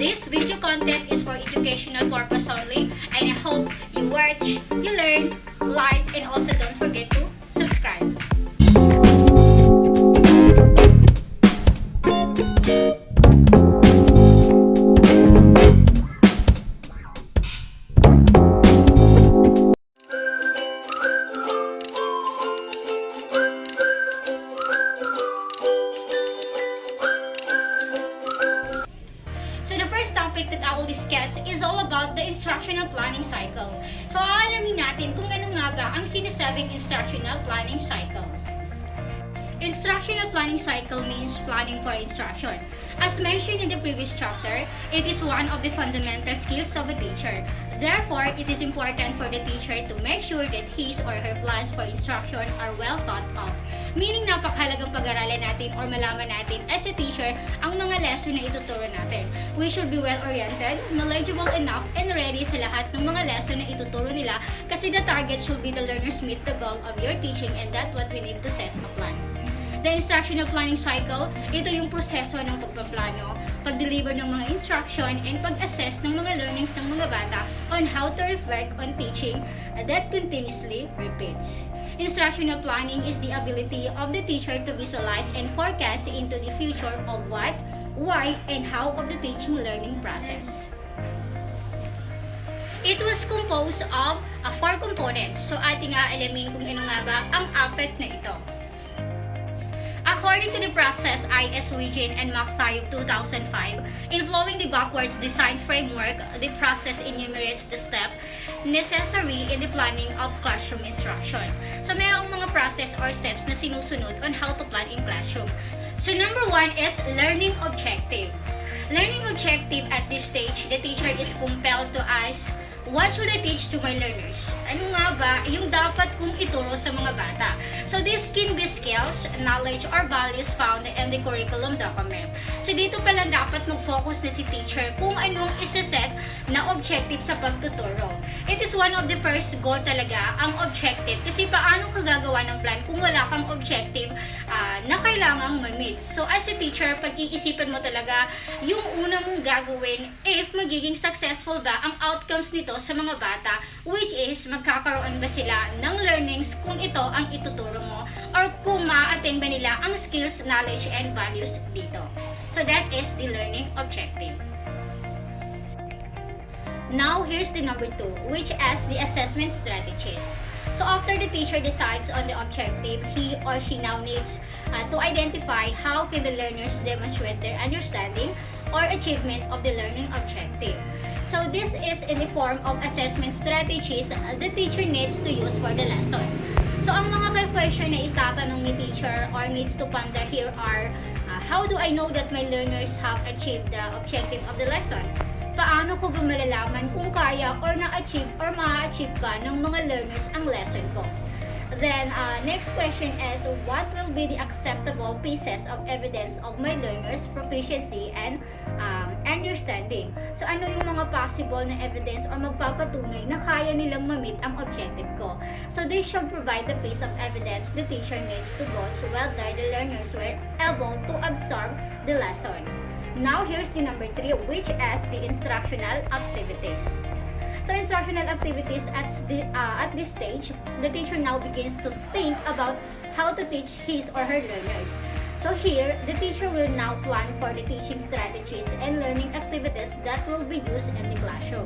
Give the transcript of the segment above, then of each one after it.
This video content is for educational purpose only, and I hope you watch, you learn, like, and also don't forget to subscribe. Topic that I will discuss is all about the instructional planning cycle. So, aalamin natin kung ano nga ba ang sinasabing instructional planning cycle. Instructional planning cycle means planning for instruction. As mentioned in the previous chapter, it is one of the fundamental skills of a teacher. Therefore, it is important for the teacher to make sure that his or her plans for instruction are well thought of. Meaning, napakahalagang pag-aralan natin or malaman natin as a teacher ang mga lesson na ituturo natin. We should be well-oriented, knowledgeable enough, and ready sa lahat ng mga lesson na ituturo nila kasi the target should be the learners meet the goal of your teaching, and that's what we need to set a plan. The instructional planning cycle, ito yung proseso ng pagpaplano, pag-deliver ng mga instruction, and pag-assess ng mga learnings ng mga bata on how to reflect on teaching that continuously repeats. Instructional planning is the ability of the teacher to visualize and forecast into the future of what, why, and how of the teaching learning process. It was composed of 4 components. So ating aalamin kung ano nga ba ang apat na ito. According to the process I.S. Wiggin and Mactayo 2005, in following the backwards design framework, the process enumerates the step necessary in the planning of classroom instruction. So, mayroong mga process or steps na sinusunod on how to plan in classroom. So, number 1 is learning objective. Learning objective at this stage, the teacher is compelled to ask, what should I teach to my learners? Ano nga ba yung dapat kong ituro sa mga bata? So, this can be skills, knowledge, or values found in the curriculum document. So, dito pala dapat mag-focus na si teacher kung anong isa-set na objective sa pagtuturo. It is one of the first goal talaga, ang objective. Kasi paano ka gagawa ng plan kung wala kang objective na kailangang ma-meet? So, as a teacher, pag-iisipan mo talaga yung una mong gagawin if magiging successful ba ang outcomes nito sa mga bata, which is magkakaroon ba sila ng learnings kung ito ang ituturo mo, or kung ma-attain ba nila ang skills, knowledge, and values dito. So that is the learning objective. Now, here's the number 2, which is the assessment strategies. So after the teacher decides on the objective, he or she now needs to identify how can the learners demonstrate their understanding or achievement of the learning objective. So this is in the form of assessment strategies the teacher needs to use for the lesson. So ang mga question na itatanong ni teacher or needs to ponder here are, how do I know that my learners have achieved the objective of the lesson? Paano ko ba malalaman kung kaya or na-achieve or ma-achieve ba ng mga learners ang lesson ko? Then, next question is, what will be the acceptable pieces of evidence of my learners' proficiency and understanding? So, ano yung mga possible na evidence or magpapatunay na kaya nilang ma-meet ang objective ko? So, they should provide the piece of evidence the teacher needs to gauge whether the learners were able to absorb the lesson. Now, here's the number 3, which is the instructional activities. So, instructional activities at this stage, the teacher now begins to think about how to teach his or her learners. So here, the teacher will now plan for the teaching strategies and learning activities that will be used in the classroom.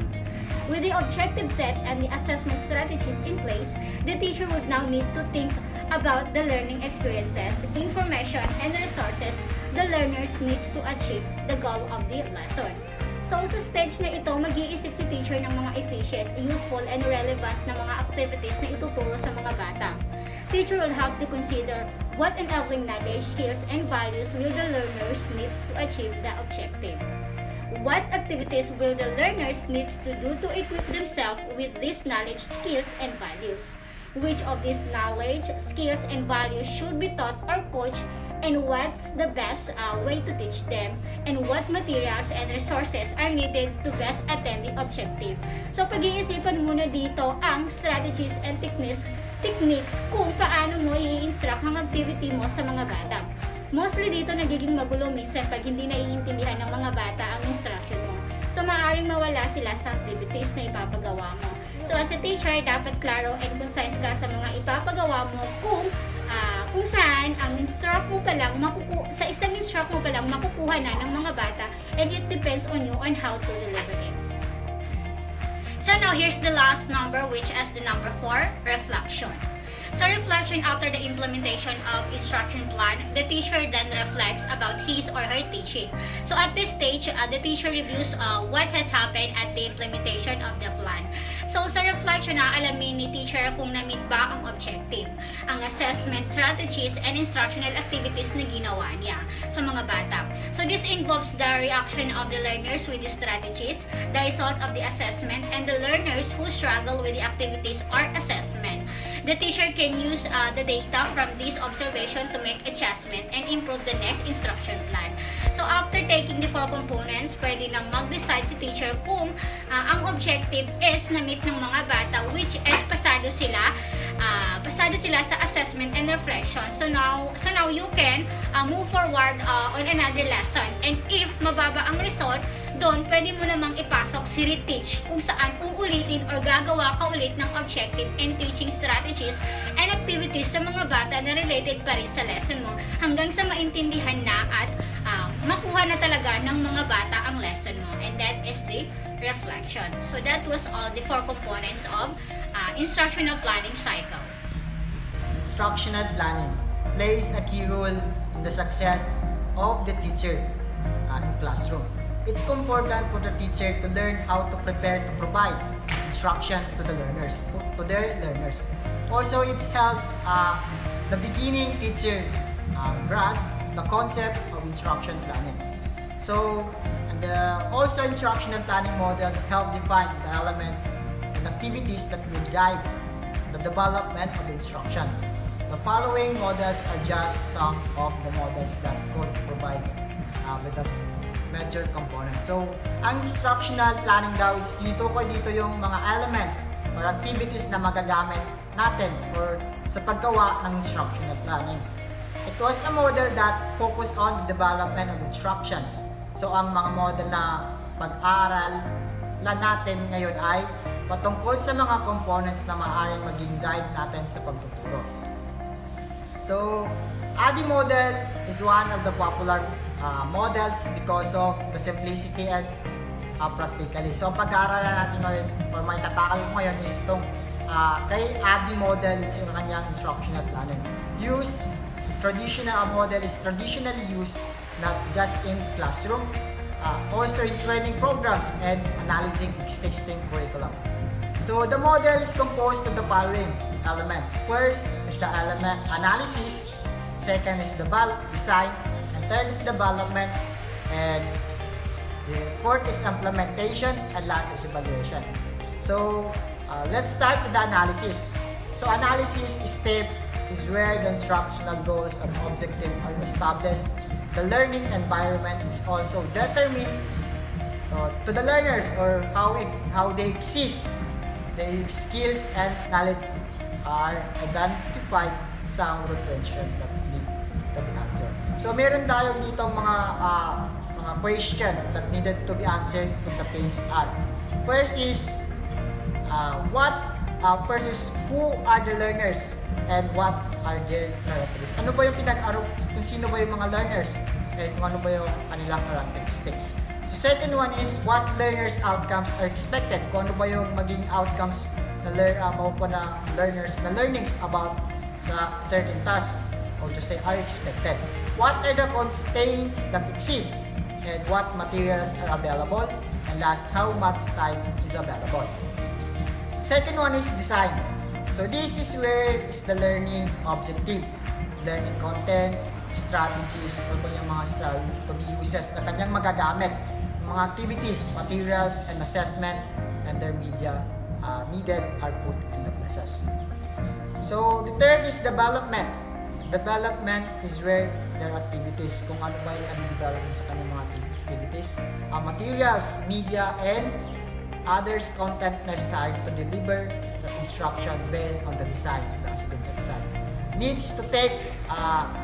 With the objective set and the assessment strategies in place, the teacher would now need to think about the learning experiences, information, and resources the learners needs to achieve the goal of the lesson. So, sa stage na ito, mag-iisip si teacher ng mga efficient, useful, and relevant na mga activities na ituturo sa mga bata. Teacher will have to consider what enabling knowledge, skills, and values will the learners needs to achieve the objective. What activities will the learners needs to do to equip themselves with these knowledge, skills, and values? Which of these knowledge, skills, and values should be taught or coached, and what's the best way to teach them, and what materials and resources are needed to best attain the objective. So, pag-iisipan muna dito ang strategies and techniques kung paano mo i-instruct ang activity mo sa mga bata. Mostly dito nagiging magulo minsan pag hindi naiintindihan ng mga bata ang instruction mo. So, maaaring mawala sila sa activities na ipapagawa mo. So, as a teacher, dapat klaro and concise ka sa mga ipapagawa mo kung saan ang instruct mo pa lang, sa isang instruct mo pa lang, makukuha na ng mga bata, and it depends on you on how to deliver it. So now, here's the last number, which is the number 4, reflection. So reflection after the implementation of instruction plan, the teacher then reflects about his or her teaching. So at this stage, the teacher reviews what has happened at the implementation of the plan. So sa reflection na alamin ni teacher kung na-meet ba ang objective, ang assessment strategies and instructional activities na ginawa niya sa mga bata. So this involves the reaction of the learners with the strategies, the result of the assessment, and the learners who struggle with the activities or assessment. The teacher can use the data from this observation to make adjustment and improve the next instruction plan. So after taking the 4 components, pwede nang mag-decide si teacher kung ang objective is na-meet ng mga bata, which is pasado sila sa assessment and reflection. So now you can move forward on another lesson. And if mababa ang result, doon pwede mo namang ipasok si reteach kung saan uulitin or gagawa ka ulit ng objective and teaching strategies and activities sa mga bata na related pa rin sa lesson mo hanggang sa maintindihan na at makuha na talaga ng mga bata ang lesson mo. And that is the reflection. So that was all the 4 components of instructional planning cycle. Instructional planning plays a key role in the success of the teacher in classroom. It's important for the teacher to learn how to prepare to provide instruction to their learners. Also, it helps the beginning teacher grasp the concept of instruction planning. So, also instructional planning models help define the elements and activities that will guide the development of instruction. The following models are just some of the models that could provide with the major components. So, ang instructional planning daw is tinutukoy dito yung mga elements or activities na magagamit natin or sa paggawa ng instructional planning. It was a model that focused on the development of instructions. So, ang mga model na pag-aaral natin ngayon ay patungkol sa mga components na maaaring maging guide natin sa pagtuturo. So, ADDIE model is one of the popular models because of the simplicity and practically. So, ang pag-aaralan natin ngayon or may tatakal ngayon is itong kay ADDIE model, which is yung kanyang instructional planning. Traditional model is traditionally used not just in classroom, also in training programs and analyzing existing curriculum. So, the model is composed of the following elements. First is the element analysis, second is the design, third is development, and the fourth is implementation, and last is evaluation. So, let's start with the analysis. So, analysis step is where the instructional goals and objectives are established. The learning environment is also determined to the learners or how they exist. Their skills and knowledge are identified sa root question that need to be answered. So, meron tayo dito mga question that needed to be answered in the phase R. First is, who are the learners and what are their characteristics? Ano ba yung kung sino ba yung mga learners and kung ano ba yung kanilang characteristic. So, second one is, what learners' outcomes are expected? Kung ano ba yung maging outcomes na learners na learnings about sa certain tasks or just say are expected. What are the constraints that exist and what materials are available, and last, how much time is available. Second one is design. So this is where is the learning objective, learning content, strategies, o yung mga strategies to be uses na kanyang magagamit, mga activities, materials, and assessment, and their media needed are put in the places. So the third is development. Development is where their activities, kung ano ba yung development sa kanyang mga activities, materials, media, and others content necessary to deliver the instruction based on the design, needs to take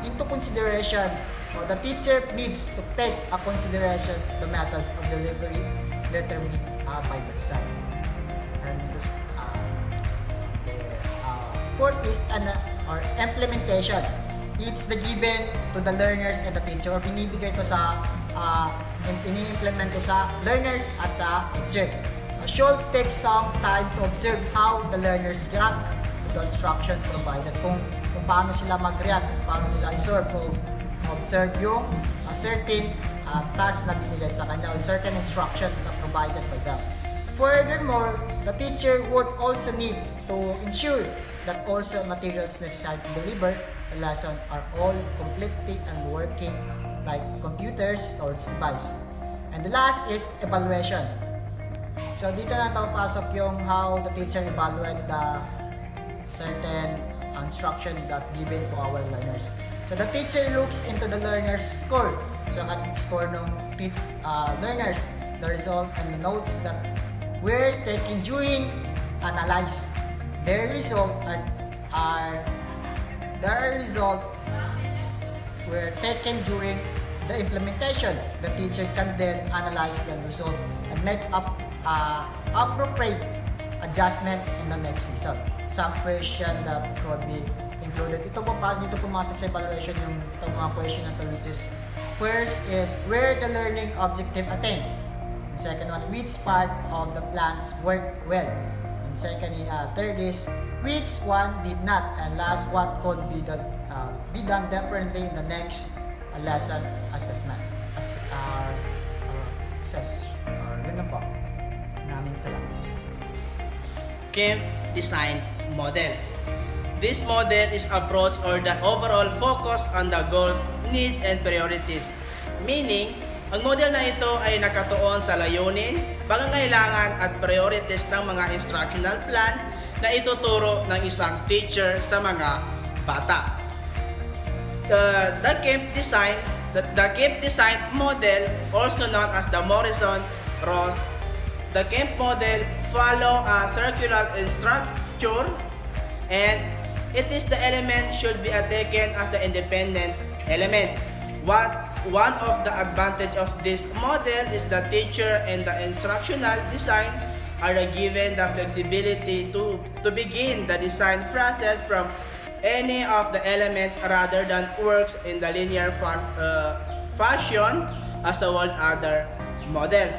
into consideration, or the teacher needs to take a consideration the methods of delivery determined by the design. And this, fourth is or implementation. It's the given to the learners and the teacher, or binibigay ko sa ini-implement ko sa learners at sa teacher. Should take some time to observe how the learners react to the instruction provided. Kung paano sila mag-react, paano nila observe yung certain task na binigay sa kanya or certain instruction na provided by them. Furthermore, the teacher would also need to ensure that also materials necessary to deliver the lesson are all completely and working, like computers or device. And the last is evaluation. So dito na papasok yung how the teacher evaluate the certain instruction that given to our learners. So the teacher looks into the learner's score. So at score ng learners, the result and the notes that were taken during analyze. Their result were taken during the implementation. The teacher can then analyze the result and make up appropriate adjustment in the next season. Some question that could be included. Dito pumasok sa evaluation yung itong mga question na to, which is first is where the learning objective attained. And second one, which part of the plans worked well. And third is which one did not. And last, what could be done differently in the next lesson assessment. Yun na po. Maraming salamat. KEMP Design Model. This model is approach or the overall focus on the goals, needs, and priorities. Meaning, ang model na ito ay nakatuon sa layunin, pangangailangan at priorities ng mga instructional plan na ituturo ng isang teacher sa mga bata. The KEMP Design Model, also known as the Morrison-Ross, the KEMP model follow a circular structure, and it is the element should be taken as the independent element. One of the advantage of this model is the teacher and the instructional design are given the flexibility to begin the design process from any of the element rather than works in the linear fashion as all other models.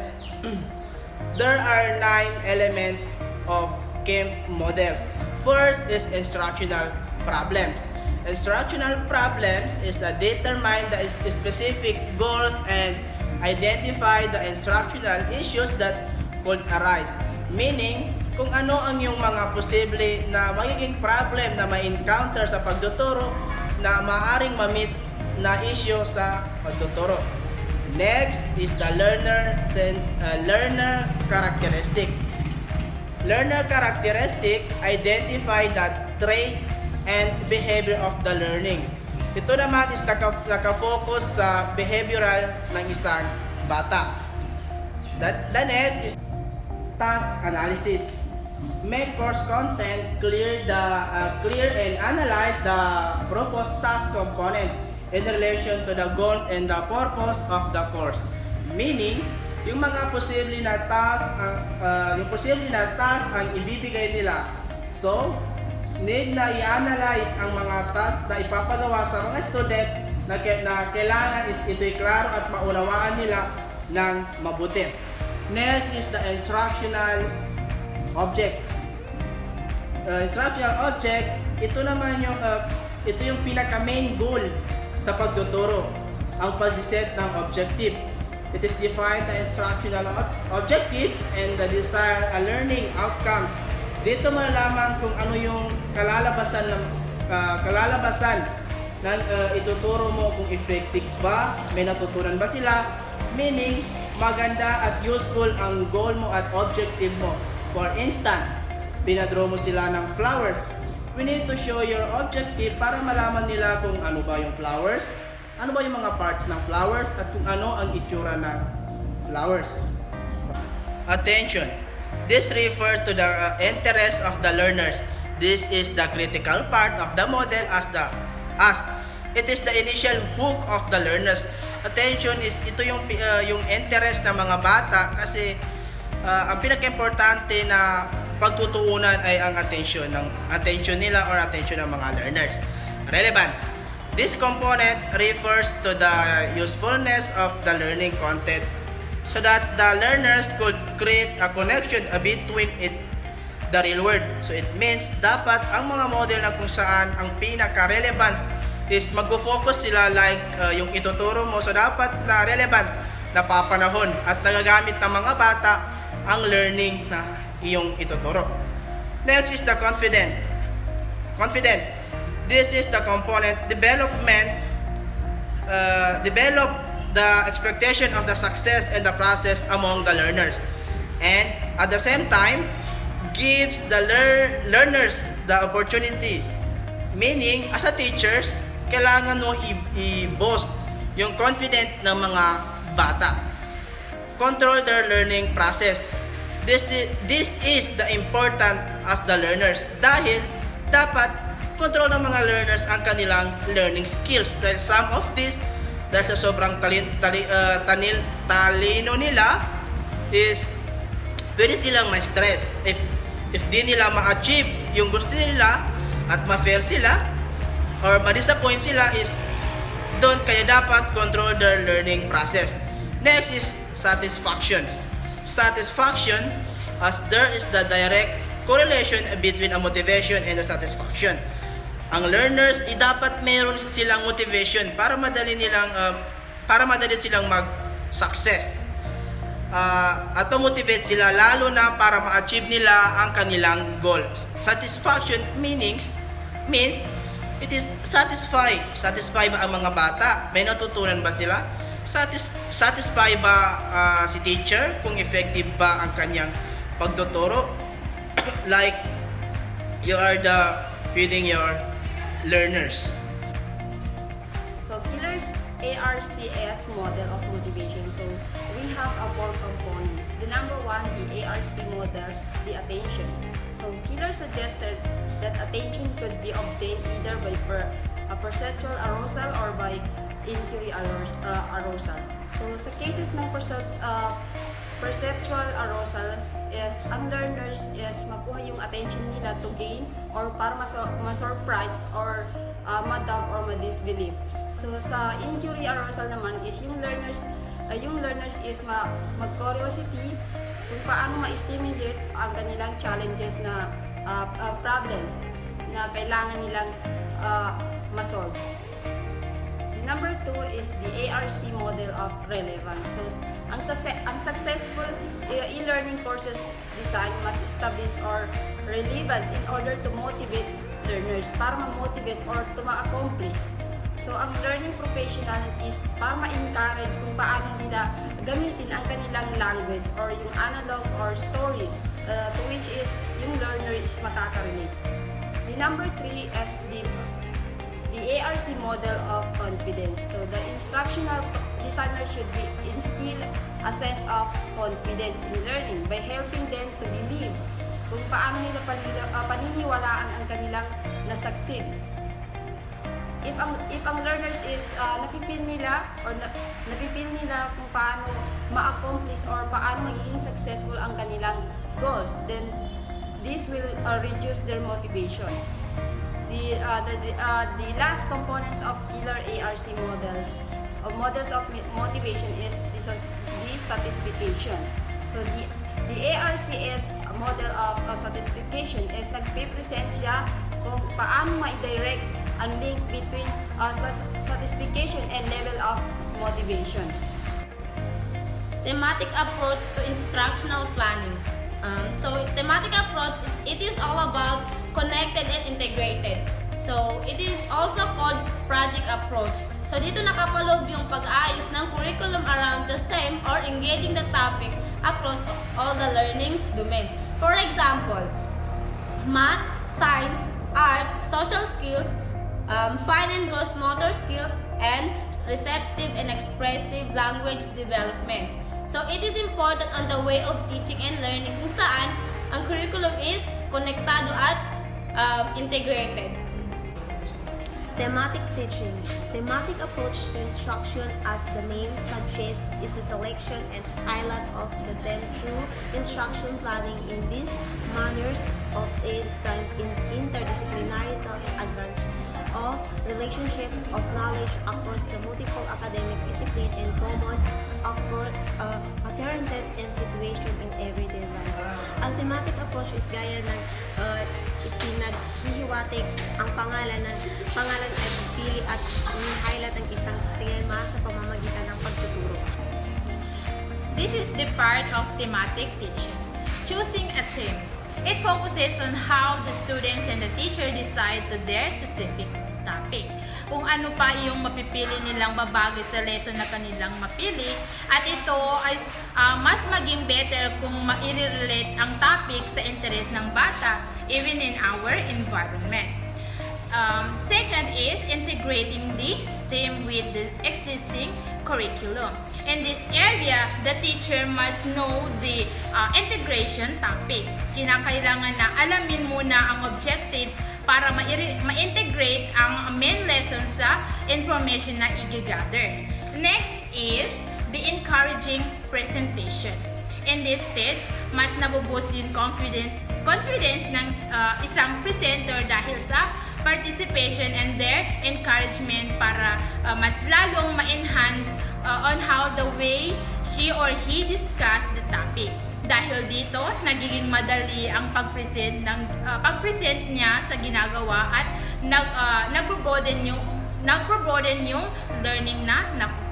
There are 9 elements of KEMP models. First is instructional problems. Instructional problems is to determine the specific goals and identify the instructional issues that could arise. Meaning, kung ano ang yung mga posible na magiging problem na ma-encounter sa pagtuturo na maaring ma-meet na issue sa pagtuturo. Next is the learner characteristic. Learner characteristic identify the traits and behavior of the learning. Ito naman is nakafocus sa behavioral ng isang bata. The next is task analysis. Make course content clear and analyze the proposed task component in relation to the goals and the purpose of the course. Meaning, yung mga posible na task ang ibibigay nila. So, need na i-analyze ang mga task na ipapagawa sa mga student na kailangan is ito'y klaro at maunawaan nila ng mabuti. Next is the instructional object. Instructional object, ito naman yung ito yung pinaka main goal sa pagtuturo, ang pag-set ng objective. It is defined the instructional objectives and the desired learning outcomes. Dito malalaman kung ano yung kalalabasan ng ituturo mo, kung effective ba, may natutunan ba sila, meaning maganda at useful ang goal mo at objective mo. For instance, pinadraw mo sila ng flowers. We need to show your objective para malaman nila kung ano ba yung flowers, ano ba yung mga parts ng flowers, at kung ano ang itsura ng flowers. Attention! This refers to the interest of the learners. This is the critical part of the model as it is the initial hook of the learners. Attention is ito yung interest ng mga bata, kasi ang pinaka-importante na pagtutuunan ay ang attention nila or attention ng mga learners. Relevance. This component refers to the usefulness of the learning content so that the learners could create a connection between the real world. So it means dapat ang mga model na kung saan ang pinaka-relevance is magfo-focus sila like yung ituturo mo. So dapat na relevant, napapanahon at nagagamit ng mga bata ang learning na iyong ituturo. Next is the confident. This is the component develop the expectation of the success and the process among the learners, and at the same time gives the learners the opportunity. Meaning, as a teachers, kailangan mo i-boost yung confident ng mga bata. Control their learning process. This is the important as the learners dahil dapat control ng mga learners ang kanilang learning skills dahil some of this dahil sa sobrang talino nila is pwede silang ma-stress if di nila ma-achieve yung gusto nila at ma-fail sila or ma-disappoint sila is doon kaya dapat control their learning process. Next is satisfaction, as there is the direct correlation between a motivation and a satisfaction. Ang learners dapat meron silang motivation para madali silang mag-success. At ma-motivate sila lalo na para ma-achieve nila ang kanilang goals. Satisfaction means it is satisfy ba ang mga bata? May natutunan ba sila? Satisfy ba si teacher kung effective ba ang kanyang pagtuturo? Like you are feeding your learners. So Killer's ARCS model of motivation. So we have 4 components. The number 1, the ARC models, the attention. So Killer suggested that attention could be obtained either by perceptual arousal or by inquiry arousal. So sa cases ng perceptual arousal is ang learners is makuha yung attention nila to gain or para ma-surprise or ma-doubt or ma-disbelieve. So sa inquiry arousal naman is yung learners is mag-curiosity kung paano ma-stimulate ang kanilang challenges na problem na kailangan nilang ma-solve. Number 2 is the ARC model of relevance. So, ang successful e-learning courses design must establish or relevance in order to motivate learners, para ma-motivate or to ma-accomplish. So, ang learning professional is para ma-encourage kung paano nila gamitin ang kanilang language or yung analog or story to which is yung learner is makaka-relate. The number 3 is the ARC model of confidence. So the instructional designer should instill a sense of confidence in learning by helping them to believe kung paano nila paniniwalaan ang kanilang na-succeed. If ang learners is napipil nila kung paano ma-accomplish or paano magiging successful ang kanilang goals, then this will reduce their motivation. The last components of Killer ARC models of motivation is dissatisfaction. So the ARC is a model of satisfaction is nagpe-present siya kung paano ma-direct ang link between satisfaction and level of motivation. Thematic approach to instructional planning. So thematic approach, it is all about connected and integrated. So it is also called project approach. So dito nakapaloob yung pag-aayos ng curriculum around the theme or engaging the topic across all the learning domains. For example, math, science, art, social skills, fine and gross motor skills, and receptive and expressive language development. So it is important on the way of teaching and learning kung saan ang curriculum is konektado at integrated. Thematic teaching. Thematic approach to instruction as the main subject strategies is the selection and highlight of the theme through instruction planning in these manners of interdisciplinary advantage of relationship of knowledge across the multiple academic discipline and common occurrences and situation in everyday life. Ang thematic approach is gaya ng ipinaghihiwatig ang pangalan ay pili at highlight ang isang tema sa pamamagitan ng pagtuturo. This is the part of thematic teaching. Choosing a theme. It focuses on how the students and the teacher decide to their specific topic. Kung ano pa yung mapipili nilang babagay sa lesson na kanilang mapili, at ito ay mas maging better kung ma-relate ang topic sa interest ng bata even in our environment. Second is integrating the theme with the existing curriculum. In this area, the teacher must know the integration topic. Kinakailangan na alamin muna ang objectives para ma-integrate ang main lesson sa information na i-gather. Next is the encouraging presentation. In this stage, mas nabuboost yung confidence ng isang presenter dahil sa participation and their encouragement para mas lalong ma-enhance on how the way she or he discuss the topic. Dahil dito, nagiging madali ang pag-present niya sa ginagawa at nagpo-broaden yung learning na nakuha.